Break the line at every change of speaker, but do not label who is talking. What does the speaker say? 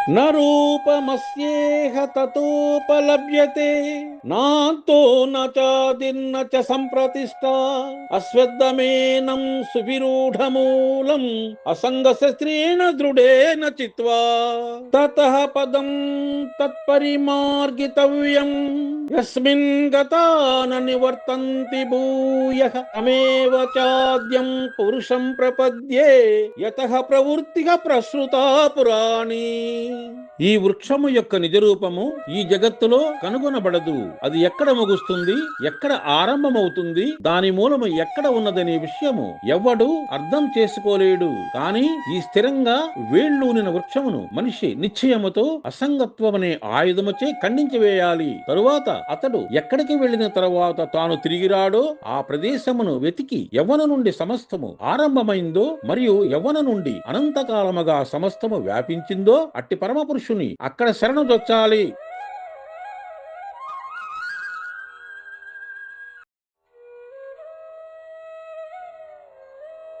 న రూపమస్యేహ తతోపలభ్యతే నాంతో న చాదిర్న చ సంప్రతిష్ఠ అశ్వత్థమేనం సువిరూఢమూలం అసంగశస్త్రేణ దృఢేన చిత్వా తతః పదం తత్పరిమార్గితవ్యం యస్మిన్ గతా న నివర్తంతి భూయః తమేవ చాద్యం పురుషం ప్రపద్యే యతః ప్రవృత్తిః ప్రసృతా పురాణి. ఈ వృక్షము యొక్క నిజరూపము ఈ జగత్తులో కనుగొనబడదు. అది ఎక్కడ ముగుస్తుంది, ఎక్కడ ఆరంభమవుతుంది, దాని మూలము ఎక్కడ ఉన్నదనే విషయము ఎవ్వడు అర్థం చేసుకోలేడు. కాని ఈ స్థిరంగా వేళ్లూనిన వృక్షమును మనిషి నిశ్చయముతో అసంగత్వమనే ఆయుధముచే ఖండించి వేయాలి. తరువాత అతడు ఎక్కడికి వెళ్లిన తరువాత తాను తిరిగి రాడో ఆ ప్రదేశమును వెతికి యవ్వన నుండి సమస్తము ఆరంభమైందో మరియు యవ్వన నుండి అనంతకాలముగా సమస్తము వ్యాపించిందో అట్టి పరమపురుషుని అక్కడ శరణు జొచ్చాలి.